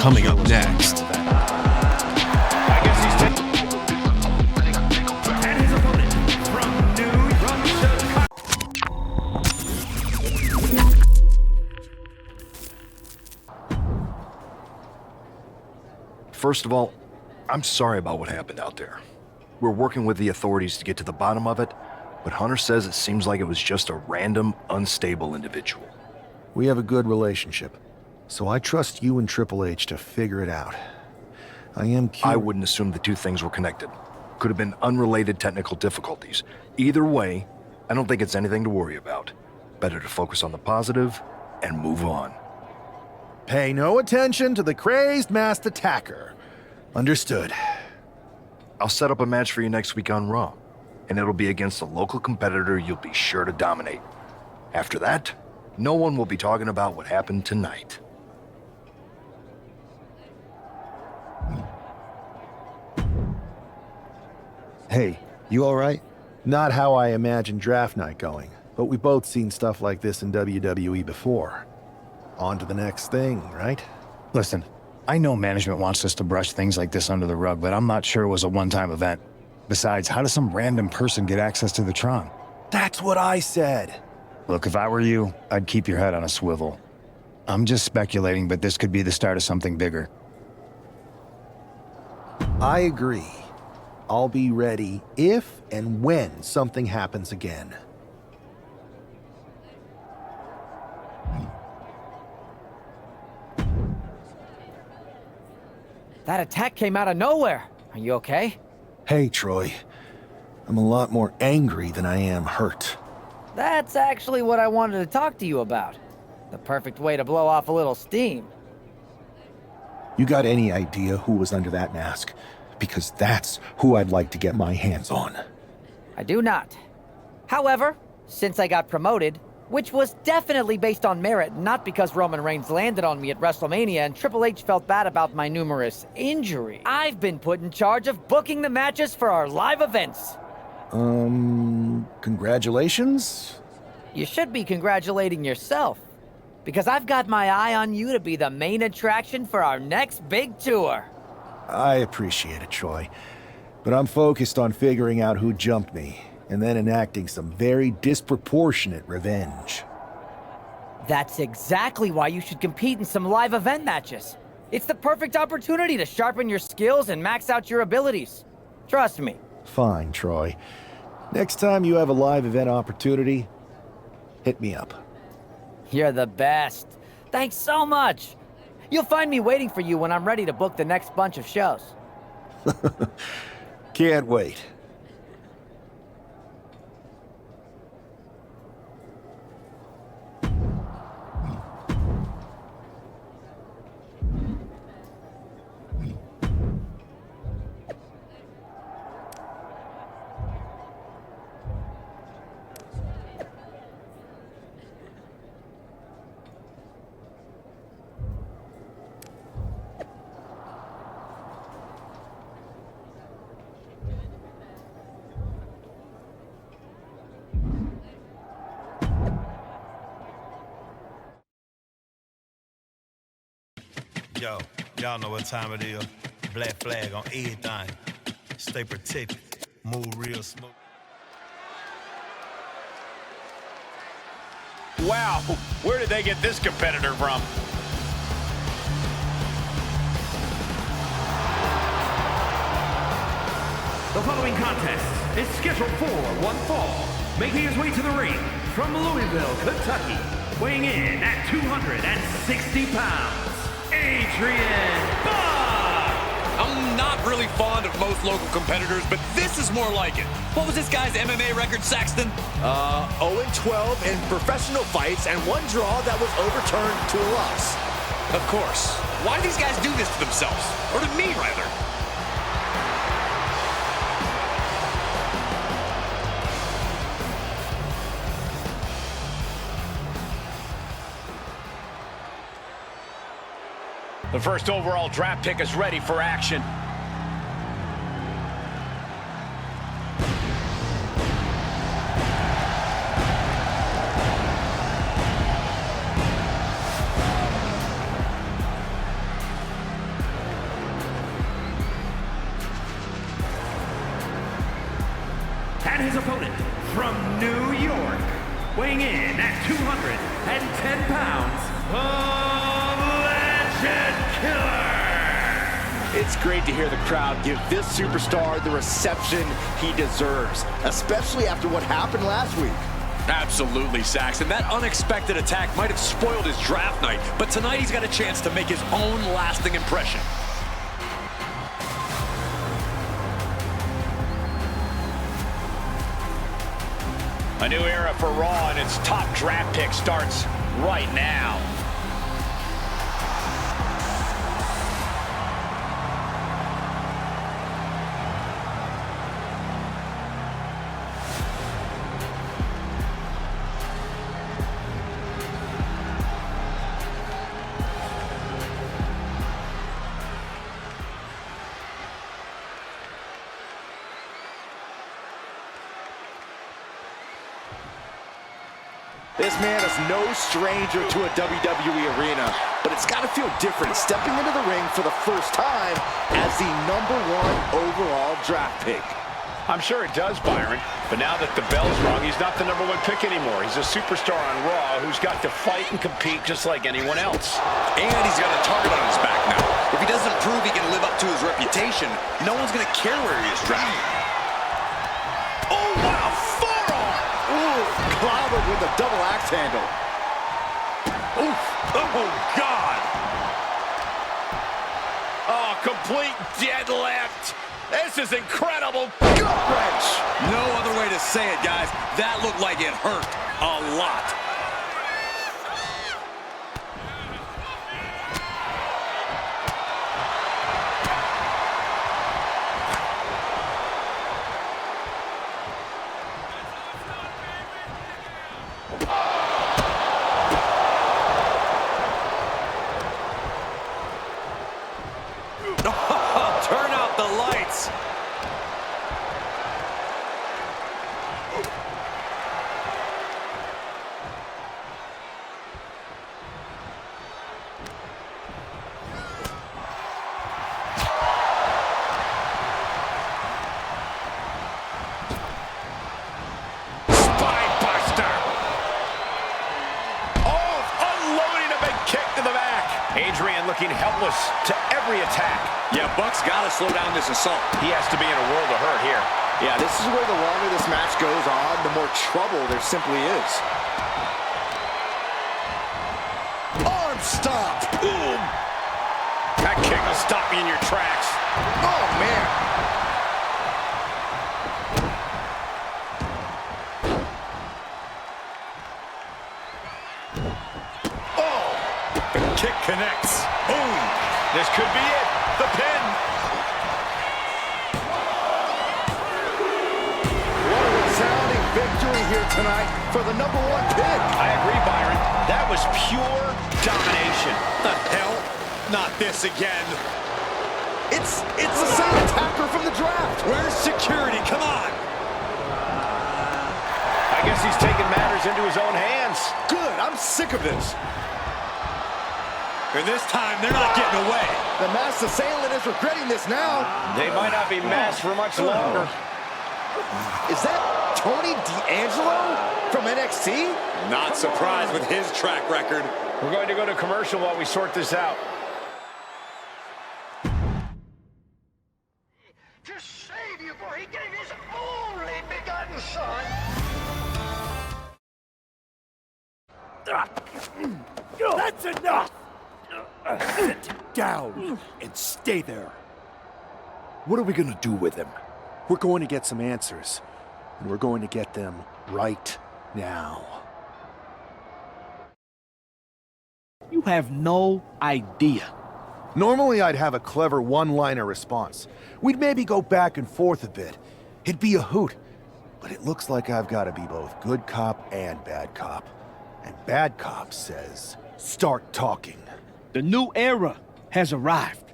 coming up next. And his opponent from Chicago. First of all, I'm sorry about what happened out there. We're working with the authorities to get to the bottom of it, but Hunter says it seems like it was just a random, unstable individual. We have a good relationship, so I trust you and Triple H to figure it out. I wouldn't assume the two things were connected. Could have been unrelated technical difficulties. Either way, I don't think it's anything to worry about. Better to focus on the positive and move on. Pay no attention to the crazed masked attacker. Understood. I'll set up a match for you next week on Raw, and it'll be against a local competitor you'll be sure to dominate. After that, no one will be talking about what happened tonight. Hey, you all right? Not how I imagined draft night going, but we've both seen stuff like this in WWE before. On to the next thing, right? Listen, I know management wants us to brush things like this under the rug, but I'm not sure it was a one-time event. Besides, how does some random person get access to the Tron? That's what I said. Look, if I were you, I'd keep your head on a swivel. I'm just speculating, but this could be the start of something bigger. I agree. I'll be ready if and when something happens again. That attack came out of nowhere. Are you okay? Hey, Troy. I'm a lot more angry than I am hurt. That's actually what I wanted to talk to you about. The perfect way to blow off a little steam. You got any idea who was under that mask? Because that's who I'd like to get my hands on. I do not. However, since I got promoted, which was definitely based on merit, not because Roman Reigns landed on me at WrestleMania and Triple H felt bad about my numerous injuries, I've been put in charge of booking the matches for our live events. Congratulations? You should be congratulating yourself, because I've got my eye on you to be the main attraction for our next big tour. I appreciate it, Troy, but I'm focused on figuring out who jumped me, and then enacting some very disproportionate revenge. That's exactly why you should compete in some live event matches. It's the perfect opportunity to sharpen your skills and max out your abilities. Trust me. Fine, Troy. Next time you have a live event opportunity, hit me up. You're the best. Thanks so much. You'll find me waiting for you when I'm ready to book the next bunch of shows. Can't wait. Yo, y'all know what time it is. Black flag on everything. Stay protected. Move real smooth. Wow, where did they get this competitor from? The following contest is scheduled for one fall. Making his way to the ring from Louisville, Kentucky, weighing in at 260 pounds, Adrian Buck! I'm not really fond of most local competitors, but this is more like it. What was this guy's MMA record, Saxton? 0-12 in professional fights and one draw that was overturned to a loss. Of course. Why do these guys do this to themselves? Or to me, rather? The first overall draft pick is ready for action. And his opponent from New York, weighing in at 210 pounds, the Legend Killer. It's great to hear the crowd give this superstar the reception he deserves, especially after what happened last week. Absolutely, Saxon. That unexpected attack might have spoiled his draft night, but tonight he's got a chance to make his own lasting impression. A new era for Raw, and its top draft pick starts right now. This man is no stranger to a WWE arena, but it's got to feel different stepping into the ring for the first time as the #1 overall draft pick. I'm sure it does, Byron, but now that the bell's rung, he's not the #1 pick anymore. He's a superstar on Raw who's got to fight and compete just like anyone else. And he's got a target on his back now. If he doesn't prove he can live up to his reputation, no one's going to care where he is drafted. Oh, wow, forearm! Ooh, clobbered with a double axe handle. Oof. Oh, God. Oh, complete deadlift. This is incredible. Gut wrench! No other way to say it, guys. That looked like it hurt a lot. Turn out the lights. Spinebuster. Oh, unloading a big kick to the back. Adrian looking helpless to every attack. Yeah, Buck's got to slow down this assault. He has to be in a world of hurt here. Yeah, this is where the longer this match goes on, the more trouble there simply is. Arm stomp! Ooh. That kick will stop you in your tracks. Oh, man! Oh! The kick connects. Boom! This could be it. The pin. What a resounding victory here tonight for the #1 pick. I agree, Byron. That was pure domination. The hell? Not this again. It's the same attacker from the draft. Where's security? Come on. I guess he's taking matters into his own hands. Good, I'm sick of this. And this time, they're not getting away. The masked assailant is regretting this now. They might not be masked for much longer. Is that Tony D'Angelo from NXT? Not surprised with his track record. We're going to go to commercial while we sort this out. To save you, for he gave his only begotten son. That's enough! Sit down and stay there. What are we gonna do with him? We're going to get some answers, and we're going to get them right now. You have no idea. Normally, I'd have a clever one-liner response. We'd maybe go back and forth a bit. It'd be a hoot. But it looks like I've got to be both good cop and bad cop. And bad cop says, start talking. The new era has arrived.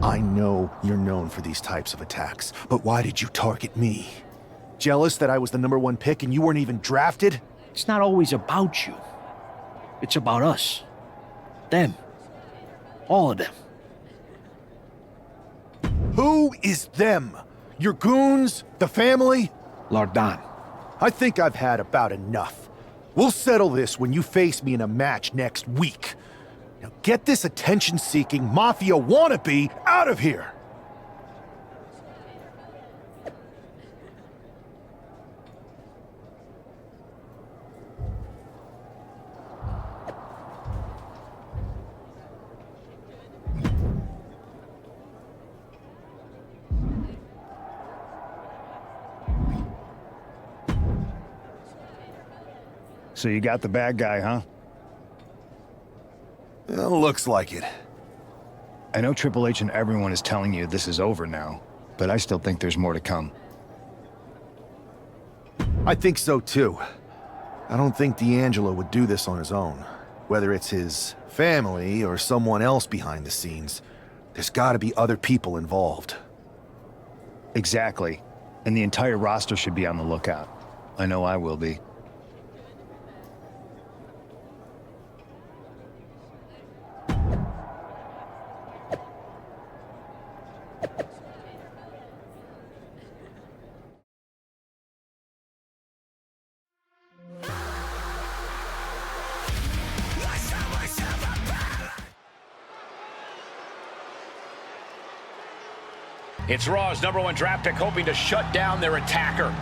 I know you're known for these types of attacks, but why did you target me? Jealous that I was the #1 pick and you weren't even drafted? It's not always about you. It's about us. Them. All of them. Who is them? Your goons? The family? Lord Don. I think I've had about enough. We'll settle this when you face me in a match next week. Now get this attention-seeking mafia wannabe out of here! So you got the bad guy, huh? Looks like it. I know Triple H and everyone is telling you this is over now, but I still think there's more to come. I think so too. I don't think D'Angelo would do this on his own. Whether it's his family or someone else behind the scenes, there's gotta be other people involved. Exactly. And the entire roster should be on the lookout. I know I will be. It's Raw's #1 draft pick hoping to shut down their attacker.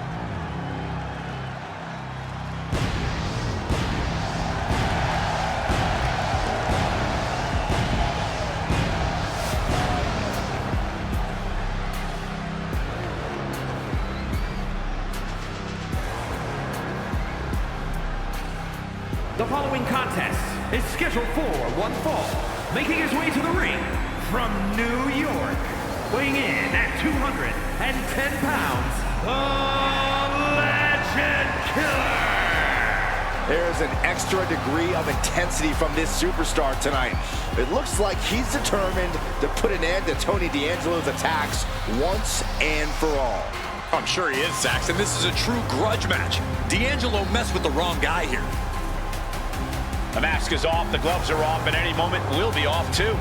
The following contest is scheduled for one fall, making his way to the ring from New York, weighing in at 210 pounds, the Legend Killer! There's an extra degree of intensity from this superstar tonight. It looks like he's determined to put an end to Tony D'Angelo's attacks once and for all. I'm sure he is, Saxon. This is a true grudge match. D'Angelo messed with the wrong guy here. The mask is off, the gloves are off, and any moment we'll be off too.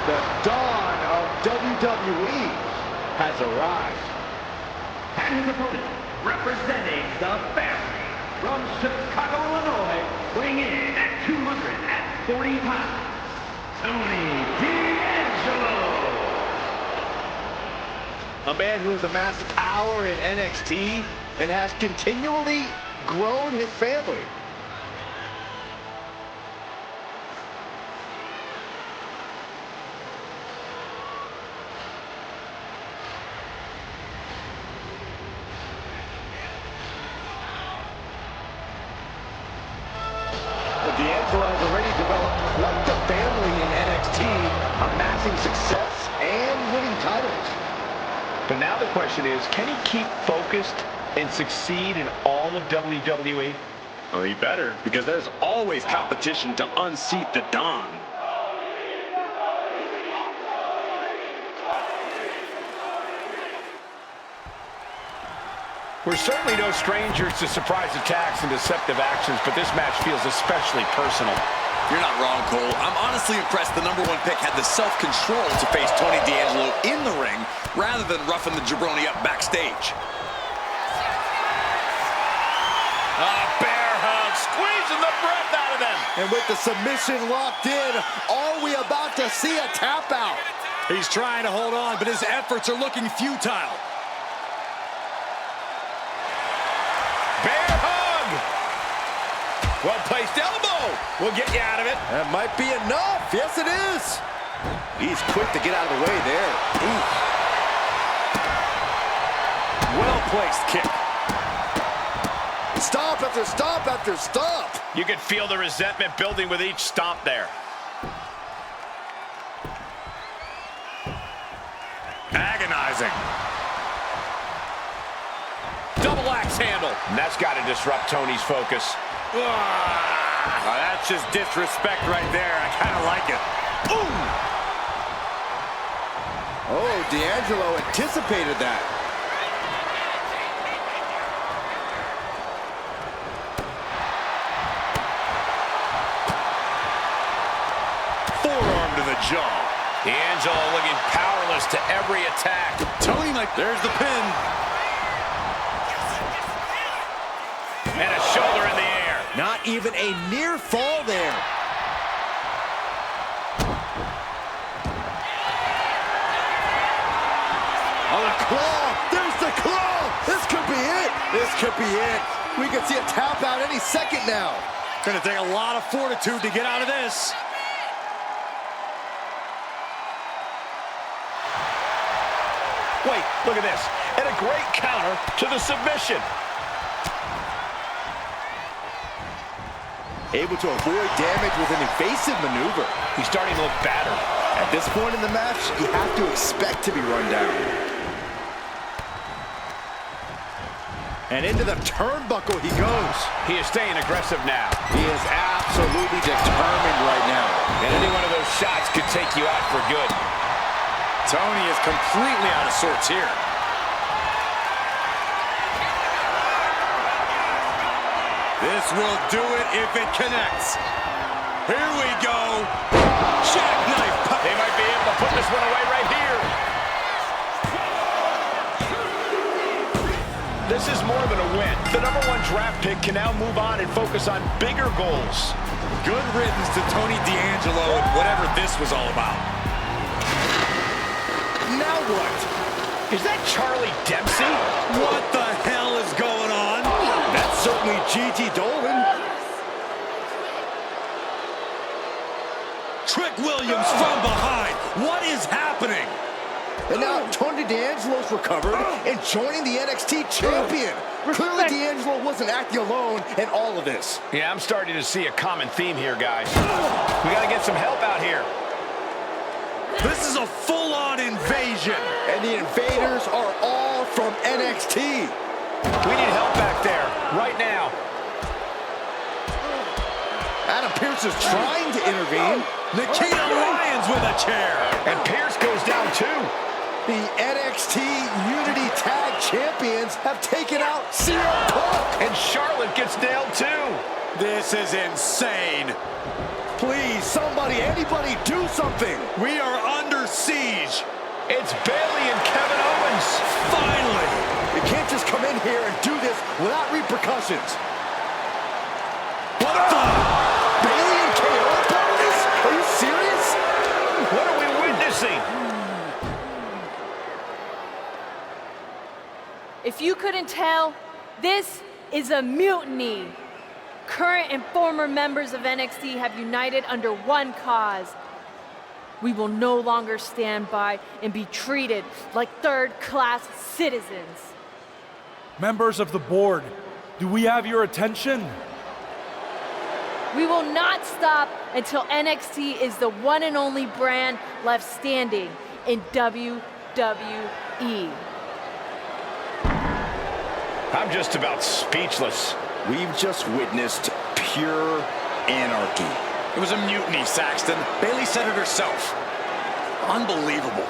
The dawn of WWE has arrived. And his opponent, representing the family from Chicago, Illinois, weighing in at 240 pounds, Tony D'Angelo. A man who has amassed power in NXT and has continually grown his family. D'Angelo has already developed quite the family in NXT, amassing success and winning titles. But now the question is, can he keep focused and succeed in all of WWE? Well, he better, because there's always competition to unseat the Don. We're certainly no strangers to surprise attacks and deceptive actions, but this match feels especially personal. You're not wrong, Cole. I'm honestly impressed the #1 pick had the self-control to face Tony D'Angelo in the ring rather than roughing the jabroni up backstage. Bear hug, squeezing the breath out of them. And with the submission locked in, are we about to see a tap out? He's trying to hold on, but his efforts are looking futile. Bear hug. Well-placed elbow will get you out of it. That might be enough. Yes, it is. He's quick to get out of the way there. Ooh. Well-placed kick. Stomp after stomp after stomp. You can feel the resentment building with each stomp there. Agonizing. and that's got to disrupt Tony's focus. That's just disrespect right there. I kind of like it. Ooh! Oh, D'Angelo anticipated that. Forearm to the jaw. D'Angelo looking powerless to every attack. Tony might, there's the pin. And a shoulder in the air. Not even a near fall there. Oh, the claw! There's the claw! This could be it! This could be it. We could see a tap out any second now. Gonna take a lot of fortitude to get out of this. Wait, look at this. And a great counter to the submission. Able to avoid damage with an evasive maneuver. He's starting to look battered. At this point in the match, you have to expect to be run down. And into the turnbuckle he goes. He is staying aggressive now. He is absolutely determined right now. And any one of those shots could take you out for good. Tony is completely out of sorts here. This will do it if it connects. Here we go. Jackknife. They might be able to put this one away right here. This is more than a win. The #1 draft pick can now move on and focus on bigger goals. Good riddance to Tony D'Angelo and whatever this was all about. Now what? Is that Charlie Dempsey? What the hell is going on? That's certainly Gigi Dolan. Trick Williams from behind. What is happening? And now Tony D'Angelo's recovered and joining the NXT champion. Clearly D'Angelo wasn't acting alone in all of this. Yeah, I'm starting to see a common theme here, guys. We got to get some help out here. This is a full-on invasion. And the invaders are all from NXT. We need help back there, right now. Adam Pearce is trying to intervene. Nikita Lyons with a chair. And Pearce goes down too. The NXT Unity Tag Champions have taken out CM Punk. And Charlotte gets nailed too. This is insane. Please, somebody, anybody, do something. We are under siege. It's Bayley and Kevin Owens. Finally. You can't just come in here and do this without repercussions. What the? Bayley and KO part of this? Are you serious? What are we witnessing? If you couldn't tell, this is a mutiny. Current and former members of NXT have united under one cause. We will no longer stand by and be treated like third-class citizens. Members of the board, do we have your attention? We will not stop until NXT is the one and only brand left standing in WWE. I'm just about speechless. We've just witnessed pure anarchy. It was a mutiny, Saxton. Bayley said it herself. Unbelievable.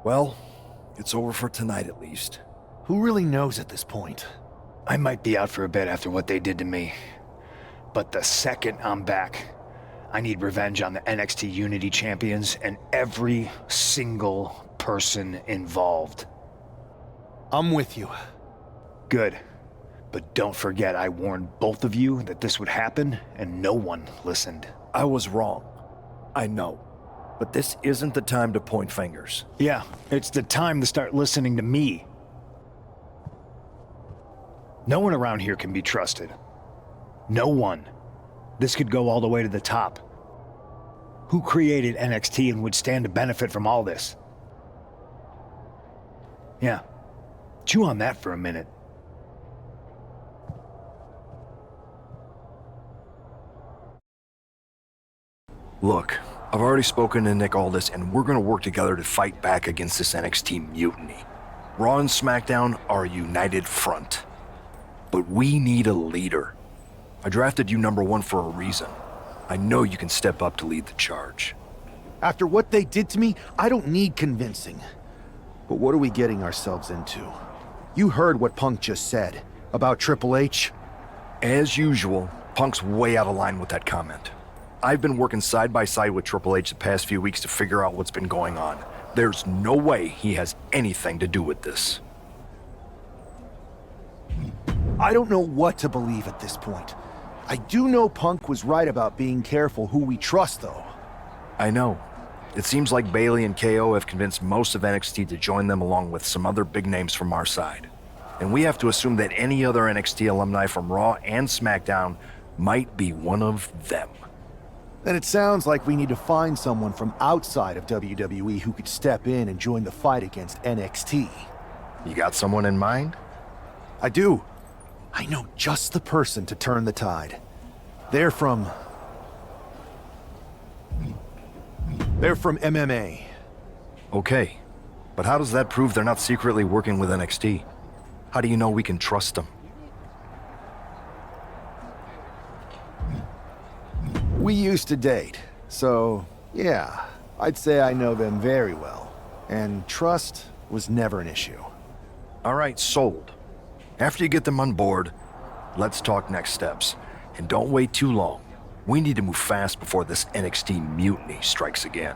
Well, it's over for tonight at least. Who really knows at this point? I might be out for a bit after what they did to me. But the second I'm back, I need revenge on the NXT Unity Champions and every single person involved. I'm with you. Good. But don't forget I warned both of you that this would happen, and no one listened. I was wrong. I know. But this isn't the time to point fingers. Yeah, it's the time to start listening to me. No one around here can be trusted. No one. This could go all the way to the top. Who created NXT and would stand to benefit from all this? Yeah. Chew on that for a minute. Look, I've already spoken to Nick Aldis, and we're going to work together to fight back against this NXT mutiny. Raw and SmackDown are a united front. But we need a leader. I drafted you number one for a reason. I know you can step up to lead the charge. After what they did to me, I don't need convincing. But what are we getting ourselves into? You heard what Punk just said about Triple H. As usual, Punk's way out of line with that comment. I've been working side by side with Triple H the past few weeks to figure out what's been going on. There's no way he has anything to do with this. I don't know what to believe at this point. I do know Punk was right about being careful who we trust, though. I know. It seems like Bayley and KO have convinced most of NXT to join them along with some other big names from our side. And we have to assume that any other NXT alumni from Raw and SmackDown might be one of them. Then it sounds like we need to find someone from outside of WWE who could step in and join the fight against NXT. You got someone in mind? I do. I know just the person to turn the tide. They're from MMA. Okay, but how does that prove they're not secretly working with NXT? How do you know we can trust them? We used to date, so yeah, I'd say I know them very well. And trust was never an issue. All right, sold. After you get them on board, let's talk next steps. And don't wait too long. We need to move fast before this NXT mutiny strikes again.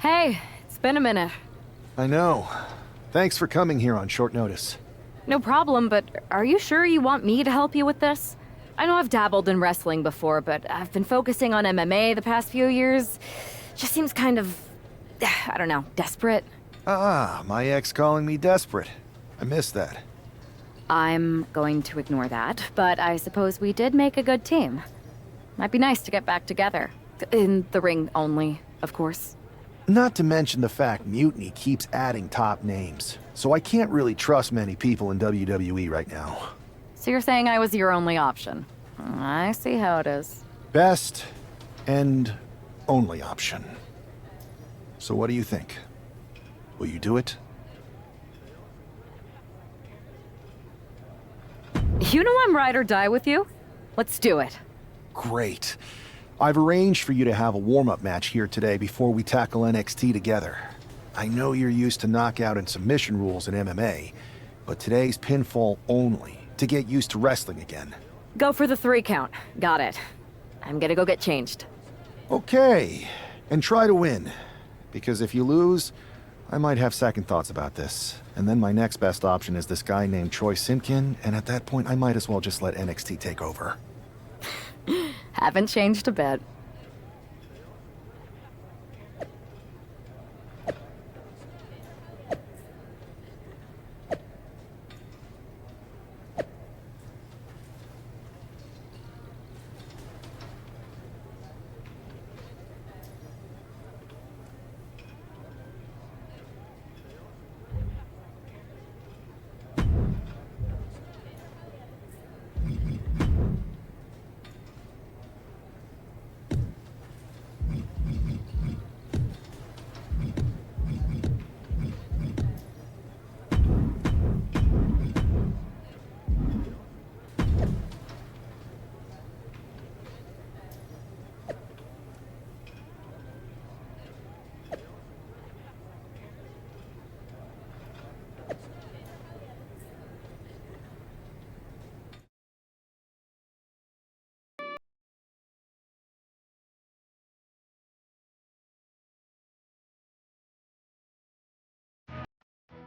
Hey, it's been a minute. I know. Thanks for coming here on short notice. No problem, but are you sure you want me to help you with this? I know I've dabbled in wrestling before, but I've been focusing on MMA the past few years. Just seems kind of, I don't know, desperate. Ah, my ex calling me desperate. I missed that. I'm going to ignore that, but I suppose we did make a good team. Might be nice to get back together. In the ring only, of course. Not to mention the fact Mutiny keeps adding top names, so I can't really trust many people in WWE right now. So you're saying I was your only option? I see how it is. Best and only option. So what do you think? Will you do it? You know I'm ride or die with you. Let's do it. Great. I've arranged for you to have a warm-up match here today before we tackle NXT together. I know you're used to knockout and submission rules in MMA, but today's pinfall only, to get used to wrestling again. Go for the 3 count. Got it. I'm gonna go get changed. Okay, and try to win. Because if you lose, I might have second thoughts about this. And then my next best option is this guy named Troy Simpkin, and at that point I might as well just let NXT take over. Haven't changed a bit.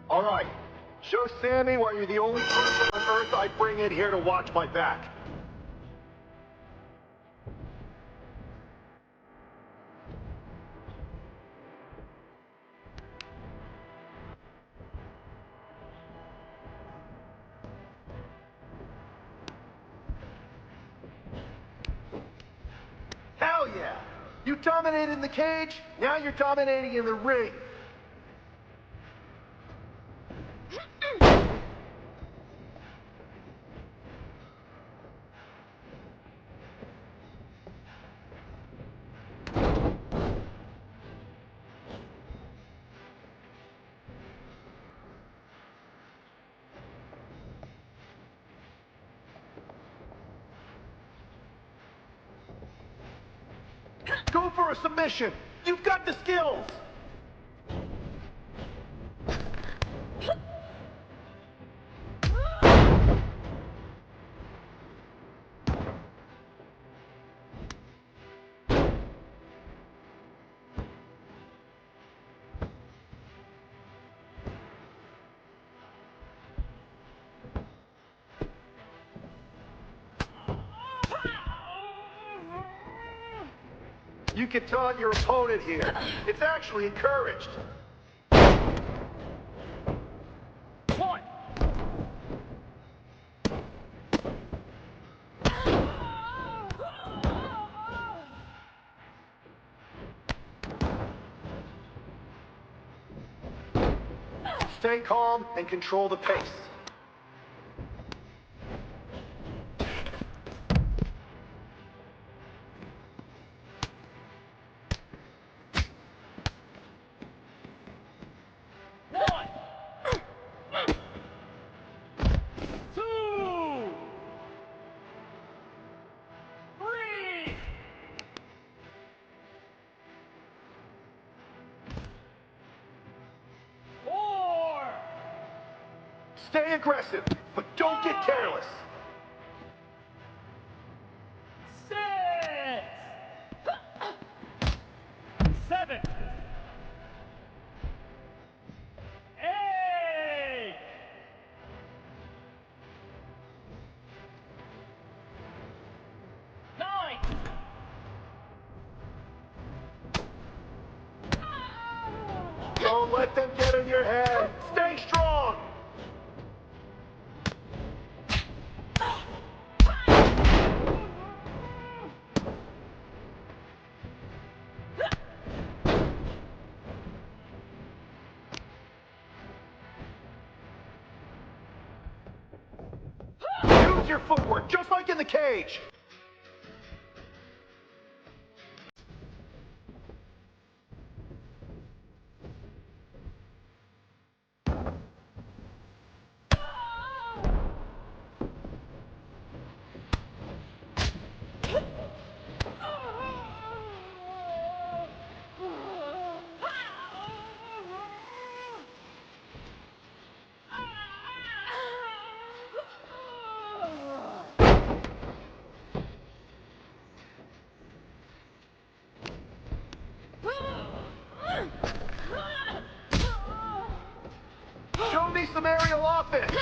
All right. Show Sammy why you're the only person on Earth I bring in here to watch my back. Hell yeah! You dominated in the cage, now you're dominating in the ring. Go for a submission! You've got the skills! You can taunt your opponent here. It's actually encouraged. One. Stay calm and control the pace. Stay aggressive, but don't get careless. 6, 7, Don't let them get in your head. Stay strong. Use your footwork, just like in the cage. Show me some aerial offense.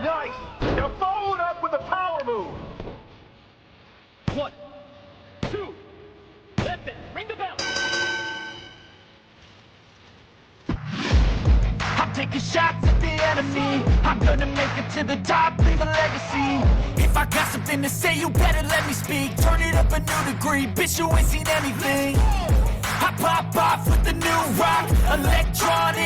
Nice! Now follow it up with a power move! 1, 2, let them ring the bell! I'm taking shots at the enemy. I'm gonna make it to the top, leave a legacy. If I got something to say, you better let me speak. Turn it up a new degree, bitch, you ain't seen anything. I pop off with the new rock, electronic